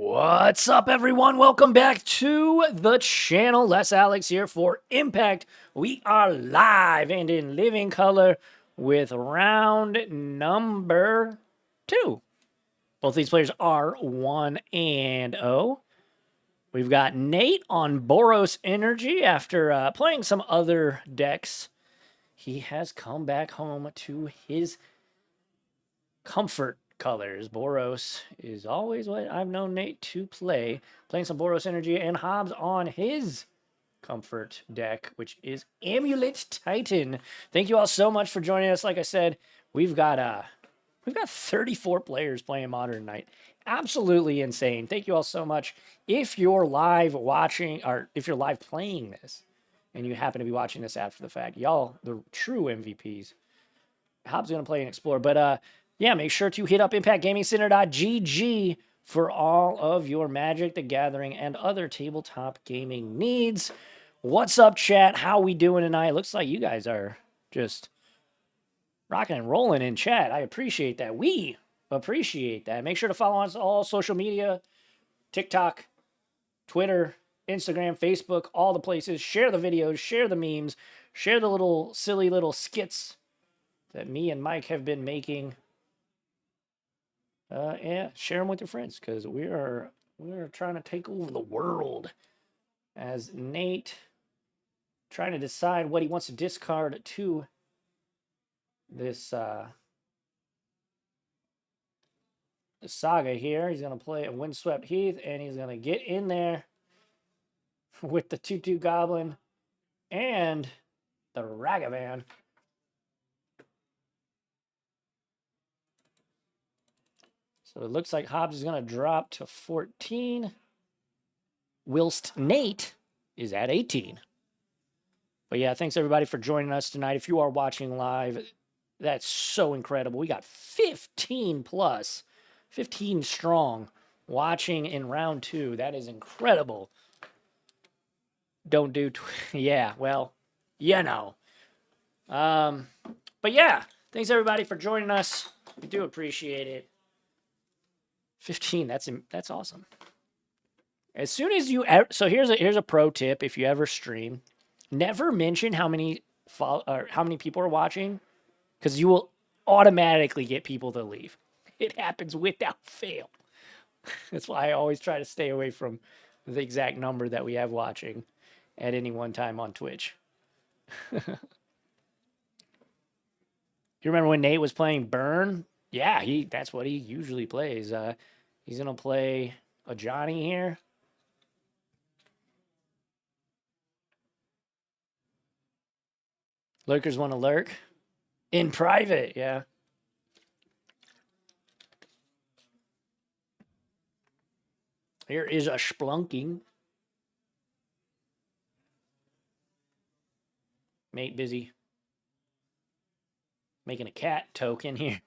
What's up, everyone? Welcome back to the channel. Les Alex here for Impact. We are live and in living color with round number 2. Both these players are 1-0. We've got Nate on Boros Energy after playing some other decks. He has come back home to his comfort colors. Boros is always what I've known Nate to play. Playing some Boros Energy and Hobbs on his comfort deck, which is Amulet Titan. Thank you all so much for joining us. Like I said, we've got 34 players playing Modern tonight. Absolutely insane. Thank you all so much. If you're live watching, or if you're live playing this, and you happen to be watching this after the fact, y'all, the true MVPs. Hobbs going to play and explore, but yeah, make sure to hit up ImpactGamingCenter.gg for all of your Magic the Gathering and other tabletop gaming needs. What's up, chat? How we doing tonight? Looks like you guys are just rocking and rolling in chat. I appreciate that. We appreciate that. Make sure to follow us on all social media, TikTok, Twitter, Instagram, Facebook, all the places. Share the videos, share the memes, share the little silly little skits that me and Mike have been making. Yeah, share them with your friends because we're trying to take over the world. As Nate trying to decide what he wants to discard to this saga here. He's gonna play a Windswept Heath, and he's gonna get in there with the 2/2 Goblin and the Ragavan. So it looks like Hobbs is going to drop to 14, whilst Nate is at 18. But yeah, thanks everybody for joining us tonight. If you are watching live, that's so incredible. We got 15 plus, 15 strong watching in round 2. That is incredible. Don't do, yeah, well, you know. But yeah, thanks everybody for joining us. We do appreciate it. 15, that's awesome. As soon as you so here's a pro tip: if you ever stream, never mention how many people are watching, because you will automatically get people to leave. It happens without fail. That's why I always try to stay away from the exact number that we have watching at any one time on Twitch. You remember when Nate was playing Burn? Yeah, that's what he usually plays. He's gonna play a Johnny here. Lurkers want to lurk in private, yeah. Here is a splunking. Mate busy making a cat token here.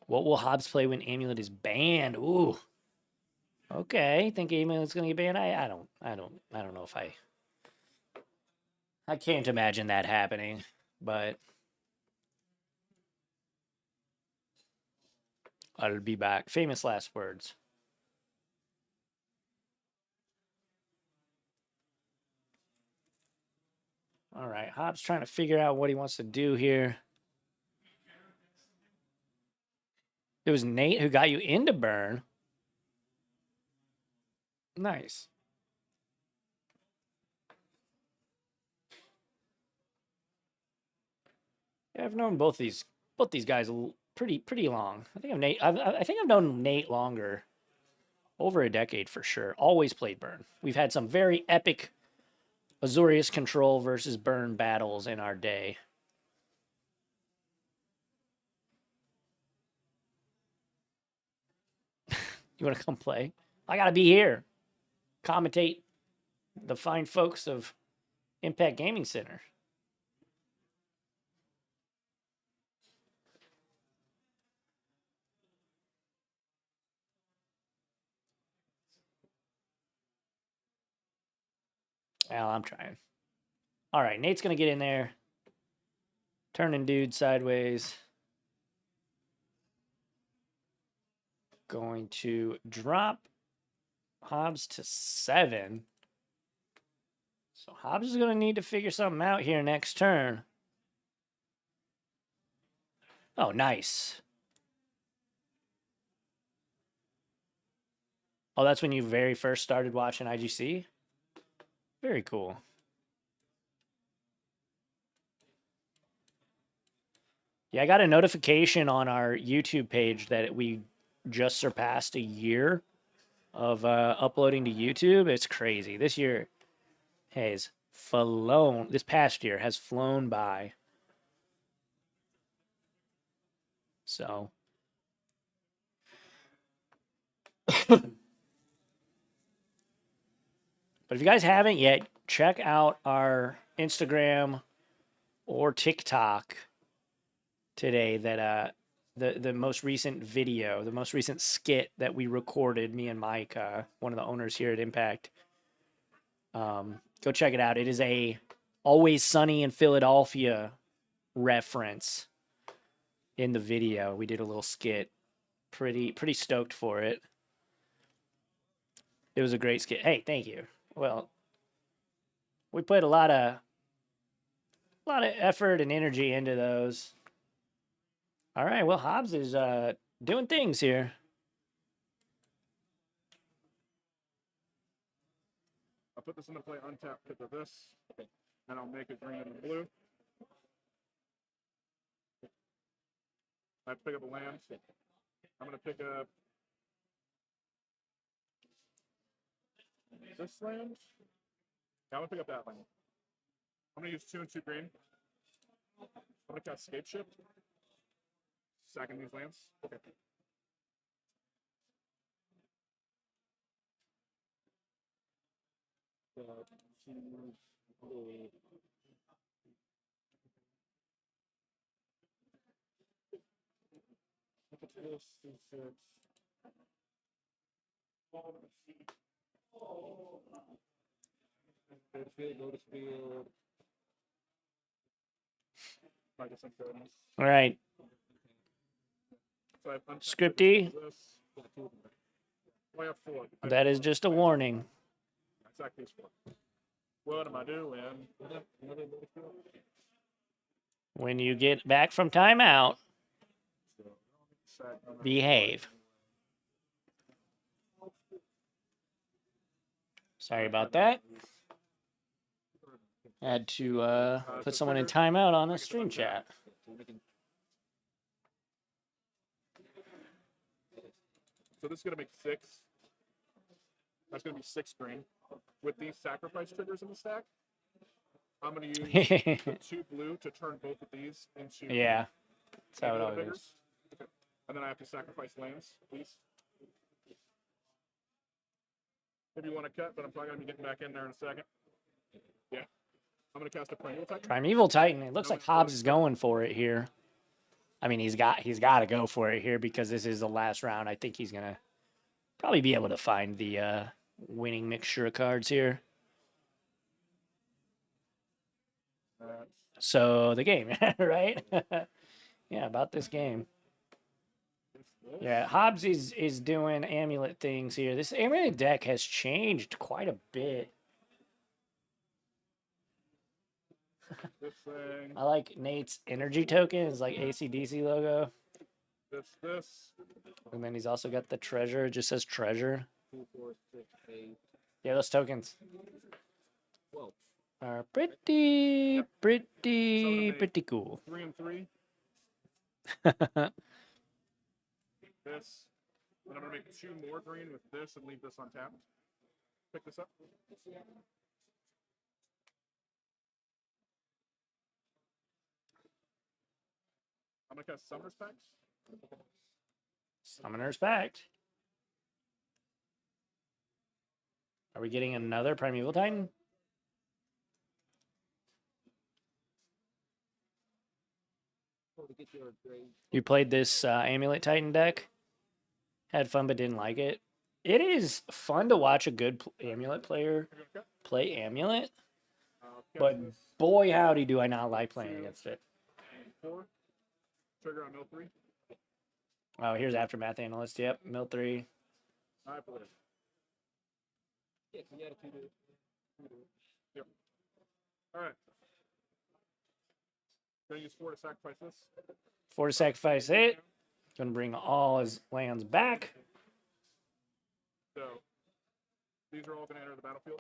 What will Hobbs play when Amulet is banned? Ooh. Okay, think Amulet's gonna get banned? I don't know if I can't imagine that happening, but I'll be back. Famous last words. All right, Hobbs trying to figure out what he wants to do here. It was Nate who got you into Burn. Nice. Yeah, I've known both these guys pretty long. I think I've known Nate longer, over a decade for sure. Always played Burn. We've had some very epic Azorius control versus Burn battles in our day. You want to come play? I gotta be here. Commentate the fine folks of Impact Gaming Center. Well, I'm trying. All right, Nate's going to get in there. Turning dude sideways. Going to drop Hobbs to 7. So Hobbs is going to need to figure something out here next turn. Oh, nice. Oh, that's when you very first started watching IGC? Very cool. Yeah, I got a notification on our YouTube page that we just surpassed a year of uploading to YouTube. It's crazy. This year has flown. This past year has flown by. So. But if you guys haven't yet, check out our Instagram or TikTok today. That the most recent video, the most recent skit that we recorded, me and Mike, one of the owners here at Impact. Go check it out. It is a Always Sunny in Philadelphia reference in the video. We did a little skit. Pretty stoked for it. It was a great skit. Hey, thank you. Well, we put a lot of effort and energy into those. All right, well, Hobbs is doing things here. I'll put this into play untapped because of this, and I'll make it green and blue. I have to pick up a land. I'm going to pick up this land. Yeah, I'm going to pick up that land. I'm going to use 2 and 2 green. I'm going to cast Scape Shift. Sacking these lands. Okay. This is it. Lotus field. All right. So Scripty. That is just a warning. Exactly. What am I doing? When you get back from timeout, behave. Sorry about that. Had to put someone in timeout on a stream chat. So this is going to make 6. That's going to be 6 green. With these sacrifice triggers in the stack, I'm going to use the 2 blue to turn both of these into... Yeah, that's how it always is. Okay. And then I have to sacrifice lands, please. Maybe you want to cut, but I'm probably going to be getting back in there in a second. Yeah. I'm going to cast a Primeval Titan. Primeval Titan. It looks like Hobbs is going for it here. I mean, he's got to go for it here because this is the last round. I think he's going to probably be able to find the winning mixture of cards here. So the game, right? Yeah, about this game. Yeah, Hobbs is doing Amulet things here. This Amulet deck has changed quite a bit. I like Nate's energy token. It's like AC/DC logo. This. And then he's also got the treasure. It just says treasure. 2, 4, 6, 8. Yeah, those tokens are pretty cool. 3 and 3. This. And I'm going to make 2 more green with this and leave this untapped. Pick this up. I'm going to cast Summoner's Pact. Summoner's Pact. Are we getting another Primeval Titan? You played this Amulet Titan deck? Had fun but didn't like it? It is fun to watch a good Amulet player You're gonna play Amulet, cut. but boy, howdy, do I not like playing against it. 4. Trigger on mill 3. Oh, here's Aftermath Analyst. Yep, mill 3. I put it. Yep. All right. Gonna use 4 to sacrifice this. 4 to sacrifice it. Gonna bring all his lands back. So these are all gonna enter the battlefield.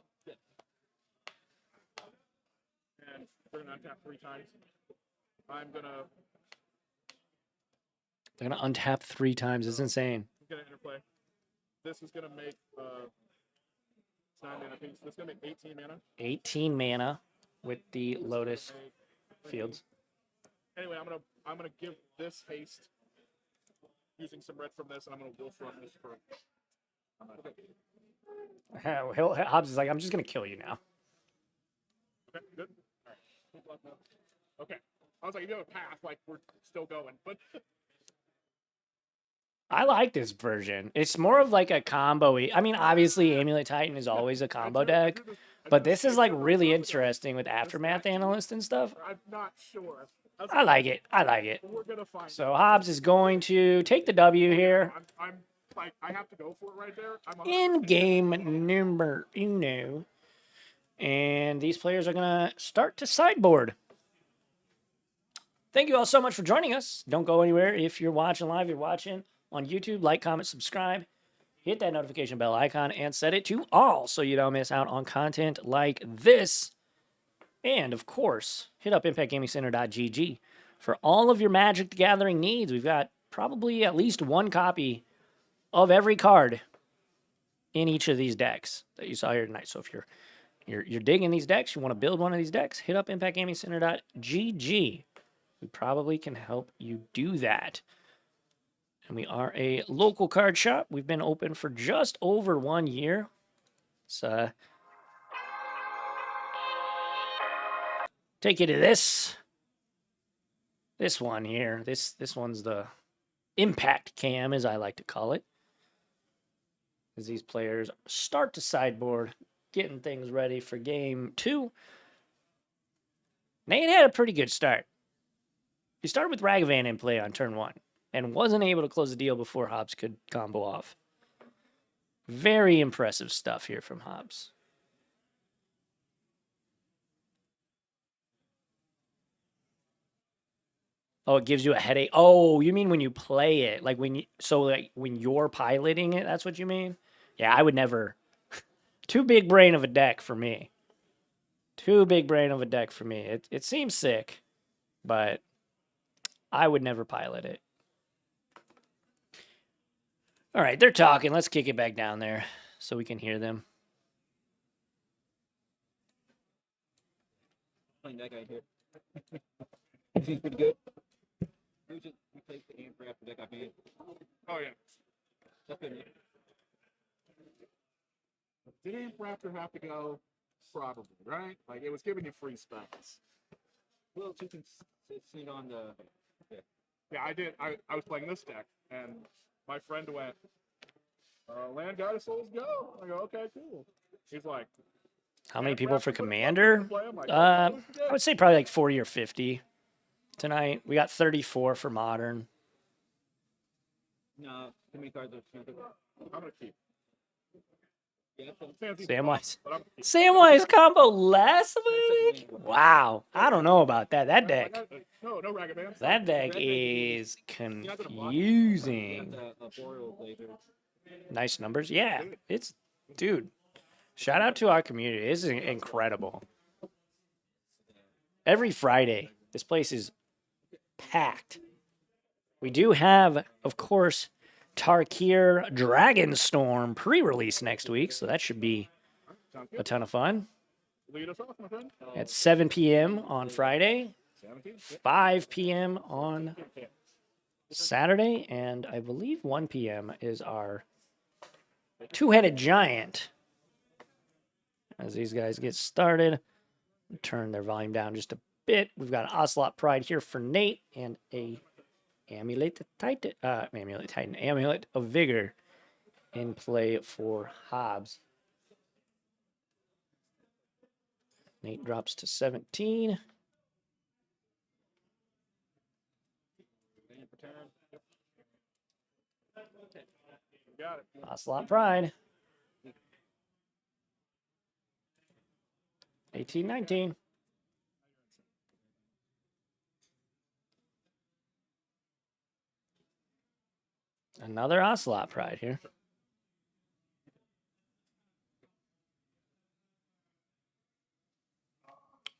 And we're gonna untap 3 times. I'm gonna They're gonna untap 3 times. It's insane. interplay. This is gonna make 9 mana piece. This is gonna make 18 mana. 18 mana with the Lotus Fields. Anyway, I'm gonna give this haste using some red from this, and I'm gonna wolf run this for. Hobbs is like, I'm just gonna kill you now. Okay, good. All right. Okay. I was like, if you have a path, like we're still going, but I like this version. It's more of like a combo. I mean, obviously, Amulet Titan is always a combo deck, but this is like really interesting with Aftermath Analyst and stuff. I'm not sure. I like it. I like it. We're gonna find. So Hobbs is going to take the W here. I'm like, I have to go for it right there. In game number uno. And these players are going to start to sideboard. Thank you all so much for joining us. Don't go anywhere. If you're watching live, you're watching on YouTube, like, comment, subscribe. Hit that notification bell icon and set it to all so you don't miss out on content like this. And, of course, hit up ImpactGamingCenter.gg for all of your Magic the Gathering needs. We've got probably at least 1 copy of every card in each of these decks that you saw here tonight. So if you're digging these decks, you want to build one of these decks, hit up ImpactGamingCenter.gg. We probably can help you do that. And we are a local card shop. We've been open for just over 1 year. So take you to this one here. This one's the Impact Cam, as I like to call it. As these players start to sideboard, getting things ready for game 2. Nate had a pretty good start. He started with Ragavan in play on turn 1 and wasn't able to close the deal before Hobbs could combo off. Very impressive stuff here from Hobbs. Oh, it gives you a headache. Oh, you mean when you play it, like when you're piloting it, that's what you mean? Yeah, I would never. Too big brain of a deck for me. Too big brain of a deck for me. It seems sick, but I would never pilot it. All right, they're talking. Let's kick it back down there so we can hear them. Playing that guy here. Seems pretty good. We just replace the amp after that got banned. Oh yeah. That's good. Did Amp Raptor have to go? Probably, right? Like it was giving you free spells. Well, you can sit on the. Yeah, I did. I was playing this deck, and my friend went, "Land God of Souls, go!" I go, "Okay, cool." He's like, how many people for Commander? Like, I would say probably like 40 or 50 tonight. We got 34 for Modern. No, too many cards are. I'm gonna keep. Yeah, Samwise combo less week? Wow. I don't know about that. That deck. No Ragavan. That deck is confusing. Nice numbers. Yeah. Dude. Shout out to our community. This is incredible. Every Friday, this place is packed. We do have, of course, Tarkir Dragonstorm pre-release next week, so that should be a ton of fun. Lead us off, my friend. At 7 p.m. on Friday, 5 p.m. on Saturday, and I believe 1 p.m. is our two-headed giant. As these guys get started, turn their volume down just a bit. We've got an Ocelot Pride here for Nate and a Amulet of Vigor in play for Hobbs. Nate drops to 17. Got it. Ocelot Pride. 18-19. Another Ocelot Pride here.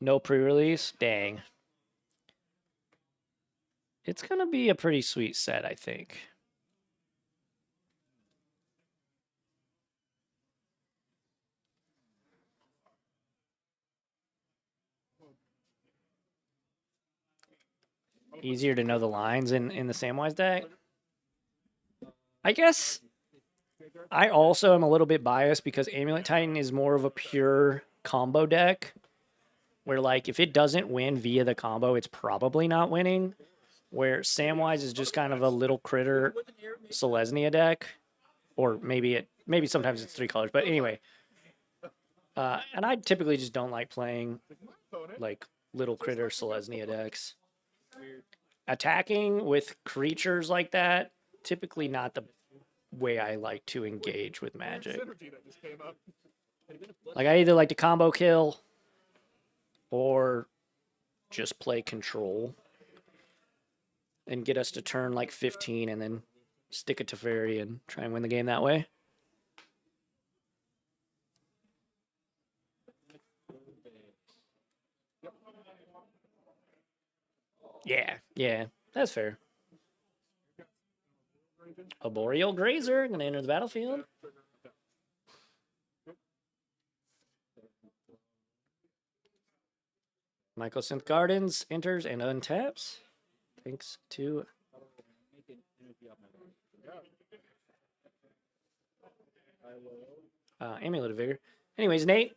No pre-release. Dang. It's going to be a pretty sweet set, I think. Easier to know the lines in the Samwise deck. I guess I also am a little bit biased because Amulet Titan is more of a pure combo deck where, like, if it doesn't win via the combo, it's probably not winning. Where Samwise is just kind of a little critter Selesnya deck. Or maybe sometimes it's 3 colors. But anyway. And I typically just don't like playing, like, little critter Selesnya decks. Attacking with creatures like that, typically not the way I like to engage with Magic. Like, I either like to combo kill or just play control and get us to turn like 15 and then stick a Teferi and try and win the game that way. Yeah, that's fair. A Boreal Grazer going to enter the battlefield. Mycosynth Gardens enters and untaps. Thanks to Amulet of Vigor. Anyways, Nate.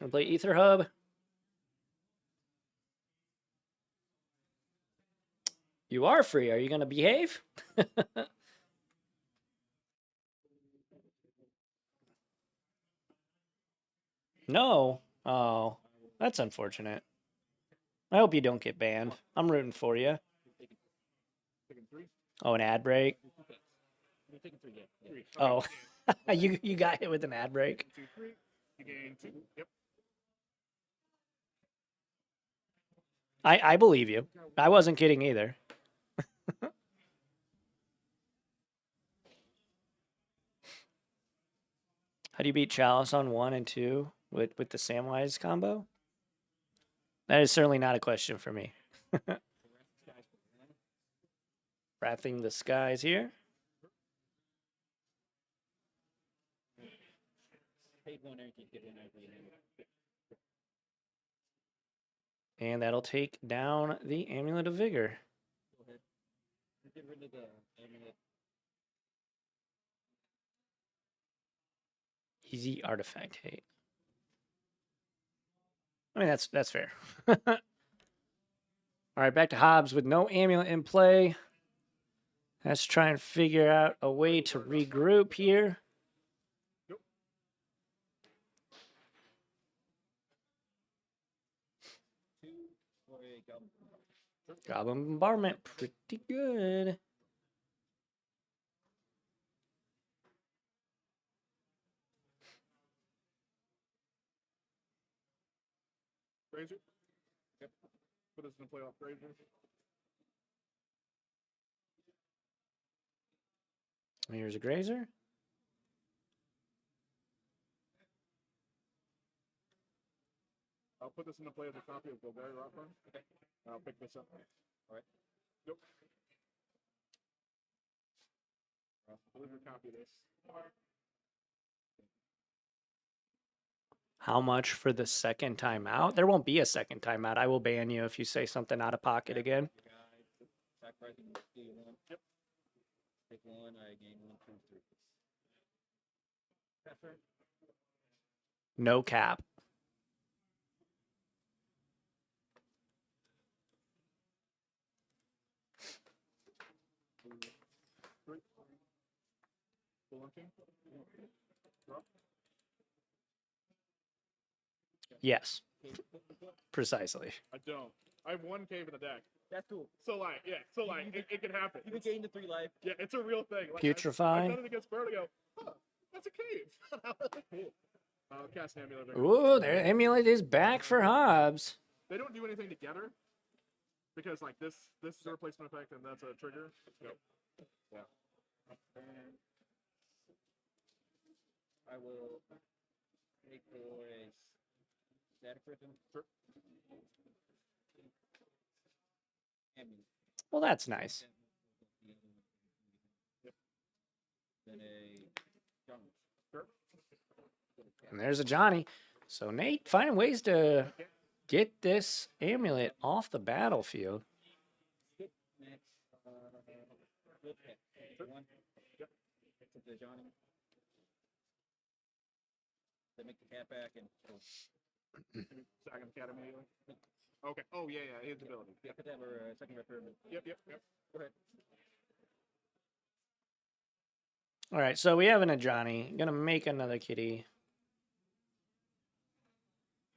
Gonna play Ether Hub. You are free. Are you gonna behave? No. Oh, that's unfortunate. I hope you don't get banned. I'm rooting for you. Oh, an ad break. Oh, you got hit with an ad break. I believe you. I wasn't kidding either. How do you beat Chalice on 1 and 2 with the Samwise combo? That is certainly not a question for me. Wrathing the Skies here. And that'll take down the Amulet of Vigor. Easy artifact hate. I mean, that's fair. All right, back to Hobbs with no Amulet in play. Let's try and figure out a way to regroup here. Goblin Bombardment, pretty good. Grazer? Yep. Put us in the playoff Grazer. Here's a Grazer. I'll put this in the play as a copy of Bulgari Rockburn. Okay. I'll pick this up. All right. Yep. Deliver copy of this. How much for the second timeout? There won't be a second timeout. I will ban you if you say something out of pocket again. Yep. Take 1, I gain 1, 2, 3. No cap. king. Draw. Yes, precisely. I don't. I have 1 cave in the deck. That's cool. So like, yeah. So like, it can happen. You can gain the 3 life. Yeah, it's a real thing. Like, Putrefy. I've done it against Bird. I go, huh, that's a cave. Cool. Cast Amulet. Ooh, their Amulet is back for Hobbs. They don't do anything together because like this is a replacement effect and that's a trigger. Go. Yeah. And I will make for a static rhythm. Sure. Amulet. Well, that's nice. Then a jungle. Sure. And there's a Johnny. So Nate finding ways to get this Amulet off the battlefield. Hit next. Flip hit. Sure. 1. Yep. To the Johnny. Then make the cat back and Sack the cat immediately. Okay. Oh yeah, yeah. His ability. yeah, put that for second red pyramid. Yep. Go ahead. All right, so we have an Ajani. Gonna make another kitty.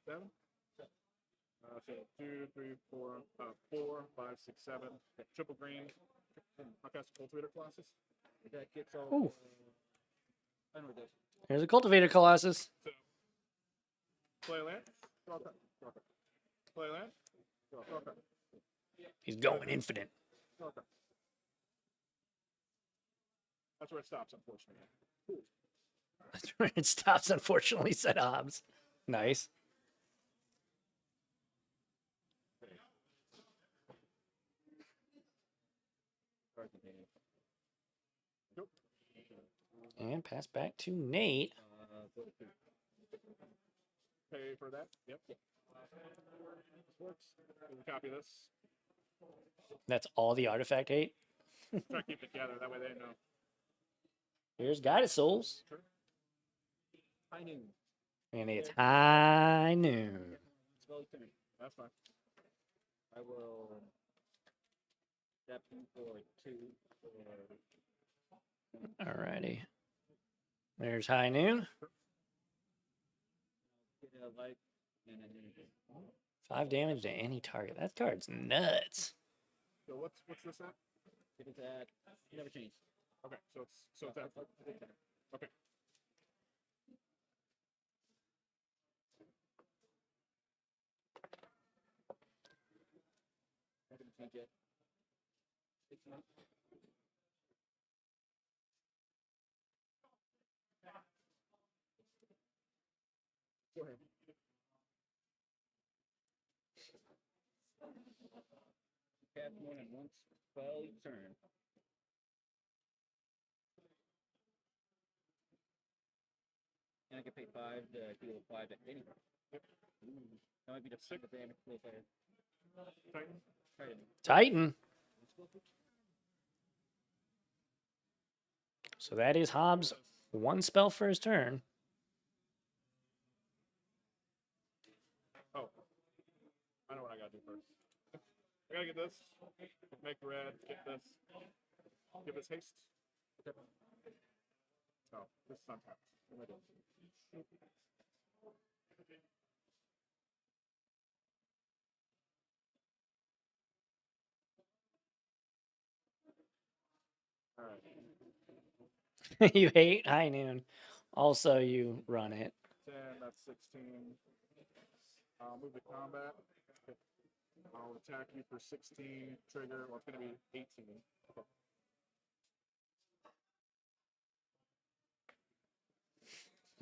7. So 2, 3, 4, 4, 5, 6, 7. Triple green. I'll cast Cultivator Colossus. That gets all. Ooh. I know what it does. Here's a Cultivator Colossus. So play land. Draw a card. Draw a card. Play land. Draw a card. He's going infinite. Draw a card. That's where it stops, unfortunately. That's where it stops, unfortunately, said Hobbs. Nice. Card container. Nope. And pass back to Nate. Go to 2. Pay for that. Yep. This works. We can copy this. That's all the artifact hate. Try to keep it together. That way they know. Here's Guided Souls. Sure. High noon. And it's high noon. Spell turn. That's fine. I will step in for 2 for Alrighty. There's high noon. get a life and an energy. 5 damage to any target. That card's nuts. So what's this at? It is at never changed. Okay, so it's at okay. Not gonna change it. 6 months. Go ahead. Cast more than once spell each turn. And I can pay 5 to heal 5 at any time. Yep. That might be the 6 damage plus I Titan. Titan. Titan. So that is Hobbs' 1 spell for his turn. Oh. I know what I gotta do first. I gotta get this. Make red. Get this. Give this haste. Oh, this is untapped. What am I doing? All right. You hate high noon. Also, you run it. 10, that's 16. I'll move to combat. I'll attack you for 16. Trigger. Well, it's going to be 18. Okay.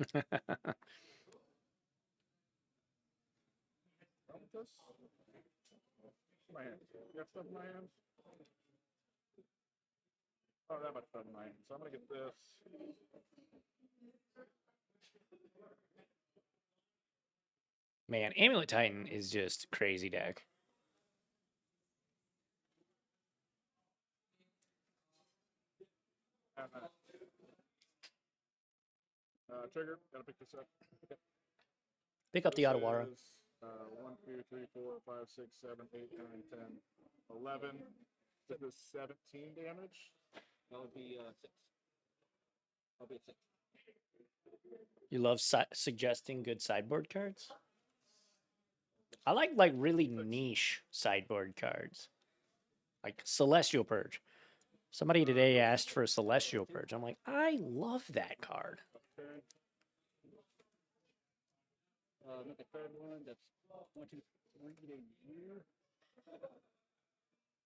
With this? My hands. You got stuff in my hands? Oh, that much stuff in my hands. So I'm going to get this. Man, Amulet Titan is just crazy deck. Trigger. Gotta pick this up. Pick up the This Ottawara. is, 1, 2, 3, 4, 5, 6, 7, 8, 9, 10, 11. This is 17 damage. That would be 6. I'll be at 6. You love suggesting good sideboard cards? I like really niche sideboard cards. Like Celestial Purge. Somebody today asked for a Celestial Purge. I'm like, I love that card. Not the third one. That's 1, 2, 3 to you.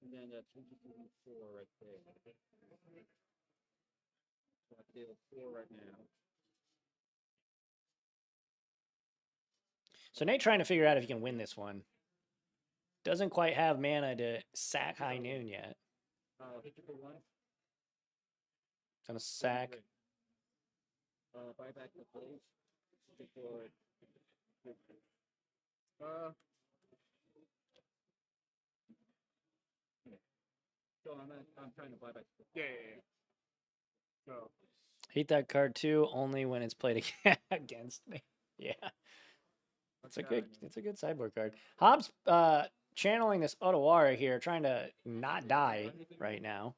And then that's 1, 2, 3, 4 right there. So I deal 4 right now. So Nate trying to figure out if he can win this one. Doesn't quite have mana to sack High Noon yet. Hit you for 1. Gonna sack. Buy back the place. Hit for so I'm trying to buy back. Yeah. So Hate that card too, only when it's played against me. Yeah. It's a good sideboard card. Hobbs channeling this Otawara here, trying to not die right now.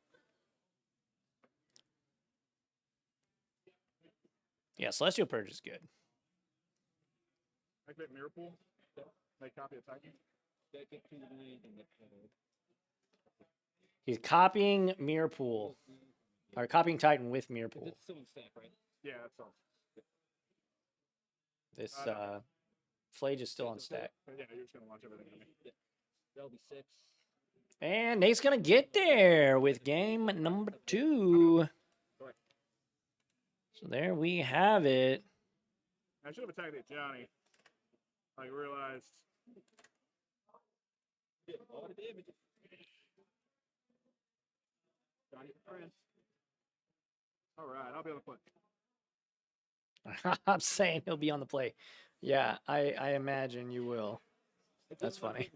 Yeah, Celestial Purge is good. activate Mirror Pool. Make copy attacking. He's copying Mirror Pool. Or copying Titan with Mirror Pool. It's still in stack, right? Yeah, that's all. This Flage is still on stack. Yeah, you're just gonna launch everything at me. Yeah. That'll be 6. And Nate's gonna get there with game number 2. So there we have it. I should have attacked it, Johnny. I realized. Yeah, all the damage. Johnny friend. All right, I'll be on the play. I'm saying he'll be on the play. Yeah, I imagine you will. That's funny.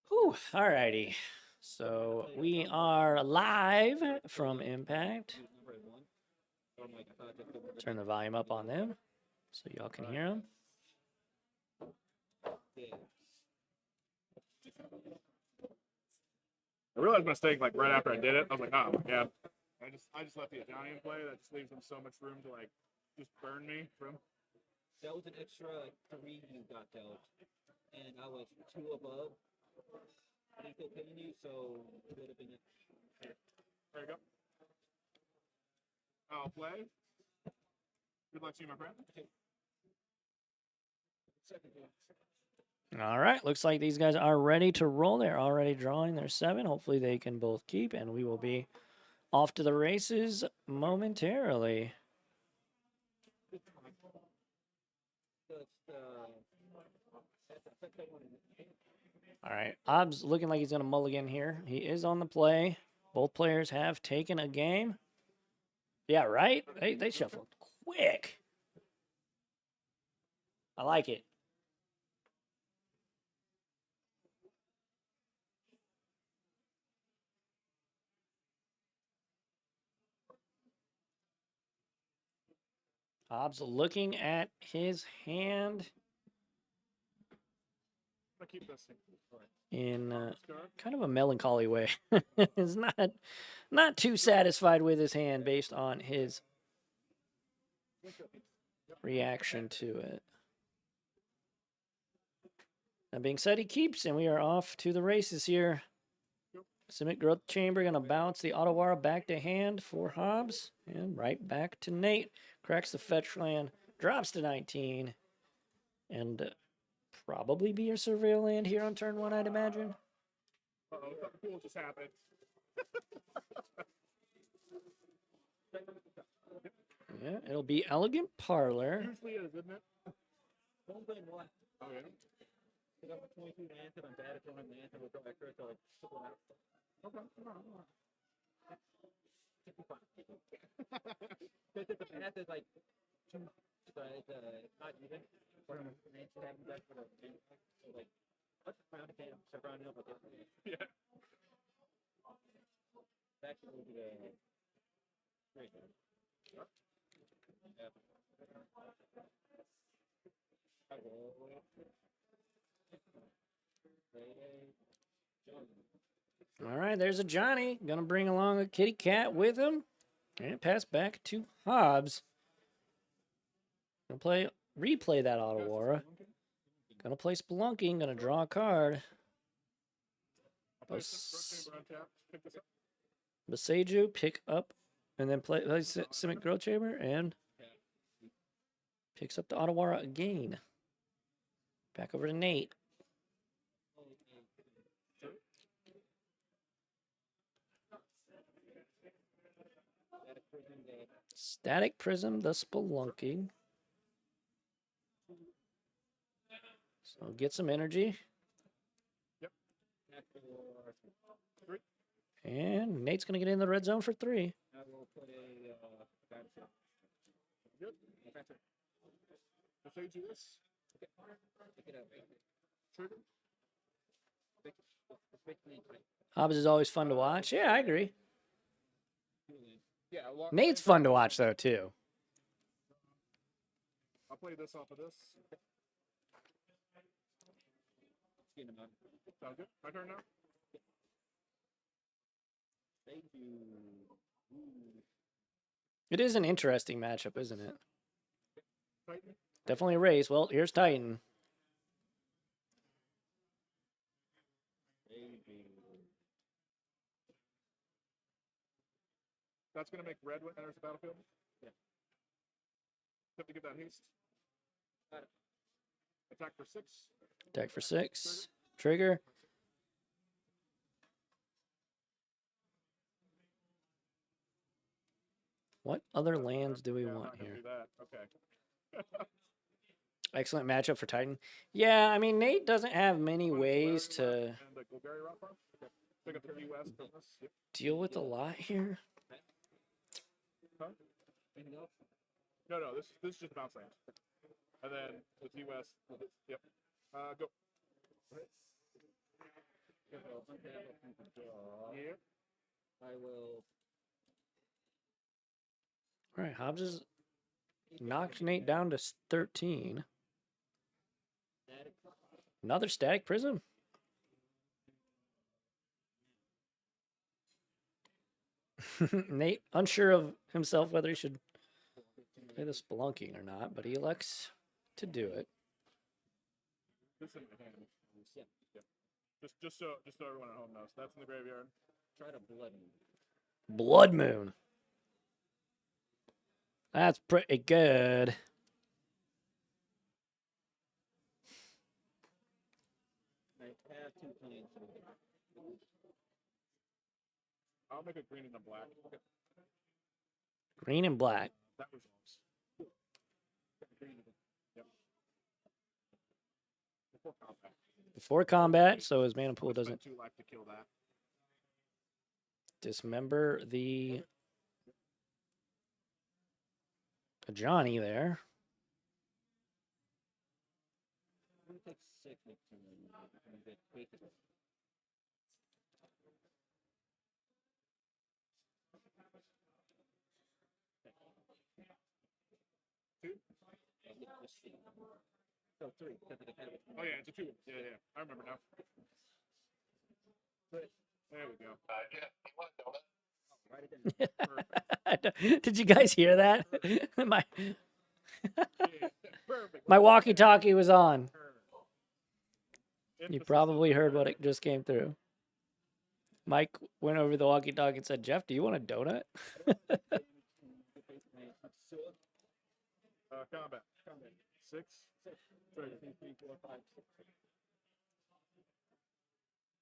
Whew, alrighty. So we are live from Impact. Turn the volume up on them so y'all can hear them. I realized my mistake like right after I did it. I was like, oh yeah. I just left the Johnny in play. That just leaves them so much room to like just burn me from. That was an extra 3 you got dealt, and I was 2 above. I didn't feel paying you, so it would have been. There you go. I'll play. Good luck to you, my friend. Second game. All right, looks like these guys are ready to roll. They're already drawing their 7. Hopefully they can both keep, and we will be off to the races momentarily. All right, Hobbs looking like he's going to mulligan here. He is on the play. Both players have taken a game. Yeah, right? They shuffled quick. I like it. Hobbs looking at his hand I keep this thing. in kind of a melancholy way. He's not too satisfied with his hand based on his reaction to it. That being said, he keeps, and we are off to the races here. Simic Growth Chamber going to bounce the Otawara back to hand for Hobbs, and right back to Nate. Cracks the fetch land, drops to 19, and probably be your surveil land here on turn 1, I'd imagine. Uh-oh, something cool just happened. Yeah, it'll be Elegant Parlor. Usually is, isn't it? Don't blame one. Oh, yeah. I got 22 to answer. I'm bad at throwing the answer. We'll go back to it. So I took one out. Okay, come on. Because the math is like 2, but it's not even. We're going to answer having that for the so like, let's round it down. So rounding up with it. Yeah. Back to the great. Yeah. Sure. All right, there's a Johnny. Gonna bring along a kitty cat with him. And pass back to Hobbs. Gonna replay that Ottawara. Gonna play Spelunking. Gonna draw a card. I'll play this Growth Chamber on tap. Pick this up. Beseju, pick up, and then play Simic Growth Chamber, and picks up the Ottawara again. Back over to Nate. Static Prism, the Spelunking. So get some energy. Yep. And Nate's going to get in the red zone for 3. I will put a Good. I'll say you this. pick it up. Trigger. Hobbs is always fun to watch. Yeah, I agree. Yeah. Nate's fun to watch, though, too. I'll play this off of this. Sound good? My turn now? Thank you. It is an interesting matchup, isn't it? Titan. Definitely a race. Well, here's Titan. That's going to make red when it enters the battlefield. Yeah. Have to give that haste. Got it. Attack for 6. Attack for 6. Trigger. What other lands do we Yeah, I'm want not gonna here? do that. Okay. Excellent matchup for Titan. Yeah, I mean, Nate doesn't have many Run ways Solari to and the Golgari Rock Farm. Okay. Pick up the US from this. Yep. deal with a lot here. Huh? Anything else? No, this is just bounce land. And then with US. Yep. Go. If I'll untap a piece of draw, Yeah. I will. All right, Hobbs has knocked Nate down to 13. Static. Another Static Prism. Nate, unsure of himself whether he should play the Spelunking or not, but he elects to do it. This in my hand. Yeah. Yep. Just so everyone at home knows. That's in the graveyard. Try to blood me. Blood Moon. That's pretty good. I have 2 planes. I'll make a green and a black. Okay. Green and black. That resolves. Green and yep. Before combat. Before combat, so his mana pool Spend doesn't 2 life to kill that. dismember the Johnny there. I'm going to take 6 next turn. I'm going to take it. Two? I'll get this thing. So 3, because of the habit. Oh yeah, it's a 2. Yeah. I remember now. There we go. Write it down. Perfect. Did you guys hear that? my Yeah, perfect. my walkie-talkie was on. You Emphasis probably on heard what perfect. it just came through. Mike went over the walkie-talkie and said, "Jeff, do you want a donut?" Combat. 6. Trigger. 3, 4, 5, 6.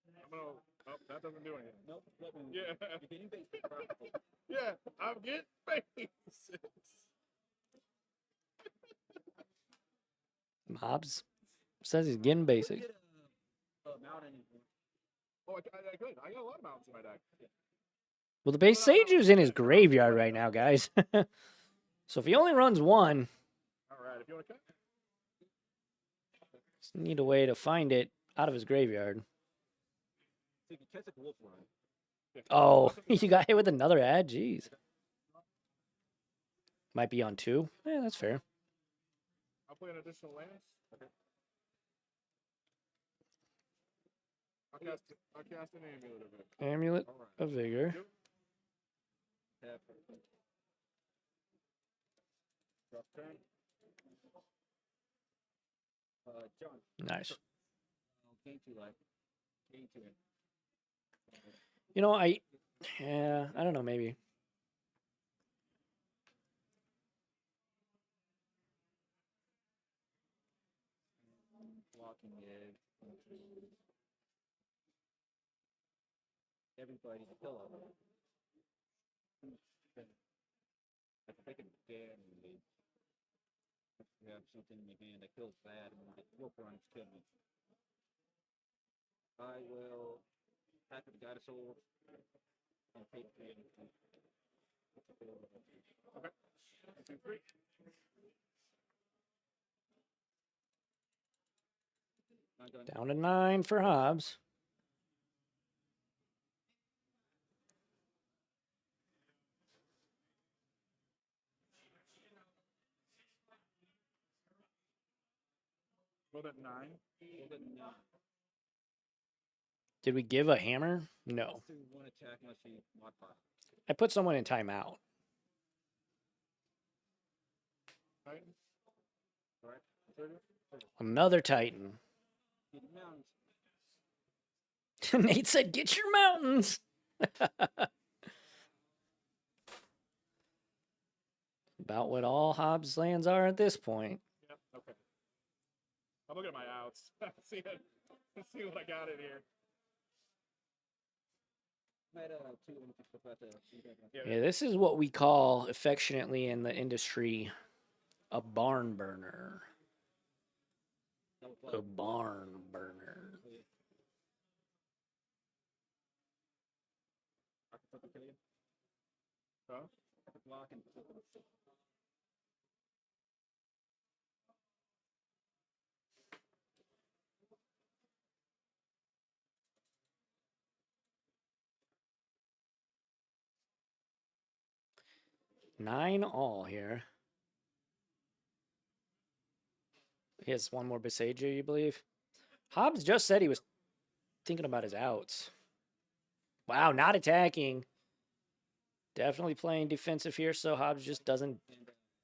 I'm gonna. Oh, that doesn't do anything. Nope. Blood moon. Yeah. You're getting basic. Powerful. Yeah, I'm getting basics. Hobbs says he's getting basic. Get a mountain. Oh, I could. I got a lot of mountains in my deck. Well, the base Sage's in his graveyard right now, guys. So if he only runs one, All right, if you want to cut. just need a way to find it out of his graveyard. So you can catch a wolf run. Yeah. Oh, you got hit with another ad? Jeez. Might be on 2. Yeah, that's fair. I'll play an additional lands. Okay. I'll cast an amulet of it. Amulet All right. of Vigor. Tap. Drop turn. John. Nice. Gain 2 life. Gain 2 in. You know, yeah, I don't know, maybe. Blocking it. Everybody to kill all of them. I can take a damage. You have something in your hand that kills that, and the wolf runs kill me. I will attack with the Goddess Soul and take damage. Okay. 1, 2, 3. I'm done. Down to 9 for Hobbs. Roll that 9. Roll it 9. Did we give a hammer? No. Do 1 attack unless you mod pot. I put someone in timeout. Titan. All right. Trigger. Another Titan. Get the mountains. Nate said, get your mountains. About what all Hobbs lands are at this point. Yep. Okay. I'm looking at my outs. see what I got in here. Yeah, this is what we call affectionately in the industry a barn burner. A barn burner. Huh? Nine all here. He has one more Besaiger, you believe? Hobbs just said he was thinking about his outs. Wow, not attacking. Definitely playing defensive here, so Hobbs just doesn't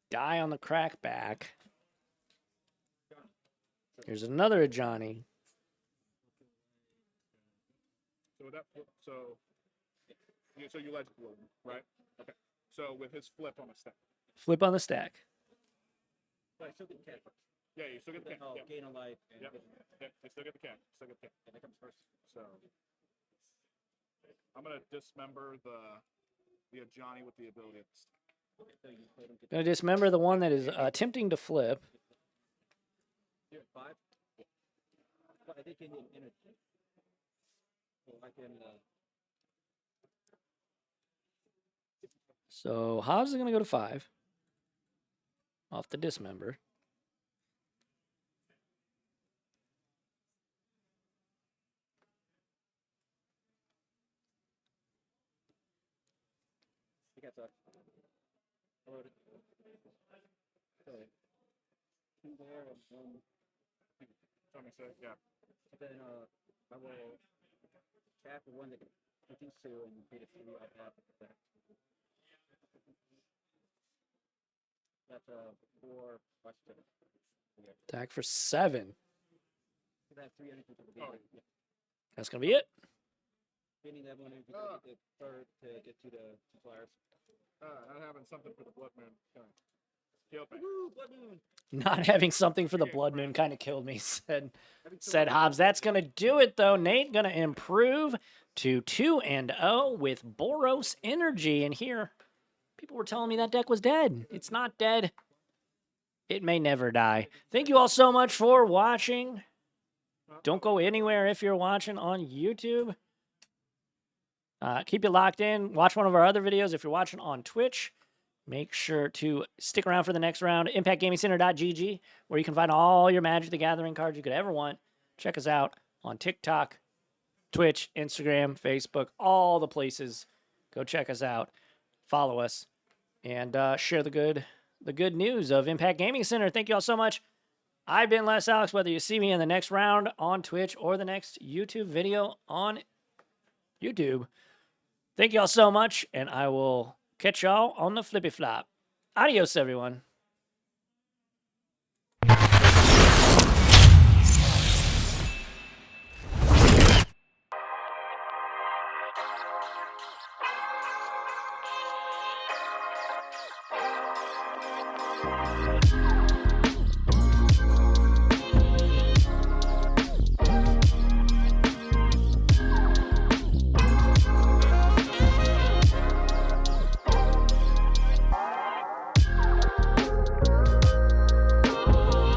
die on the crackback. Here's another Johnny. So with that, so you ledge blue, right? Okay. So with his flip on the stack. Flip on the stack. But I still get the cat first. Yeah, you still get the Then cat. I'll Yep. gain a life. And Yep. Yep. You still get the cat. Still get the cat. And that comes first. So I'm gonna dismember the Johnny with the ability of the stack. Okay, so you play them. Get Gonna dismember the one that is attempting to flip. here, 5. But I think you need energy. So I can. So Hobbs is gonna go to 5. Off the dismember. I got that. I wrote it. Okay. 2 there and 1. Tommy said, yeah. And then I will tap the one that continues to and beat it 3 out half of that. That's 4 plus 2. Attack for 7. So that's 3 energy to the Oh. yeah. That's gonna be it. Gaining that 1 energy to the third to get to the 2 flyers. Not having something for the blood moon. Kill me. Woo, blood moon! Not having something for the blood moon kind of killed me, said Hobbs. That's going to do it, though. Nate going to improve to 2-0 with Boros Energy. And here, people were telling me that deck was dead. It's not dead. It may never die. Thank you all so much for watching. Don't go anywhere if you're watching on YouTube. Keep it locked in. Watch one of our other videos if you're watching on Twitch. Make sure to stick around for the next round. ImpactGamingCenter.gg, where you can find all your Magic the Gathering cards you could ever want. Check us out on TikTok, Twitch, Instagram, Facebook, all the places. Go check us out. Follow us. And share the good news of Impact Gaming Center. Thank you all so much. I've been Les Alex, whether you see me in the next round on Twitch or the next YouTube video on YouTube. Thank y'all so much, and I will catch y'all on the flippy flop. Adios, everyone.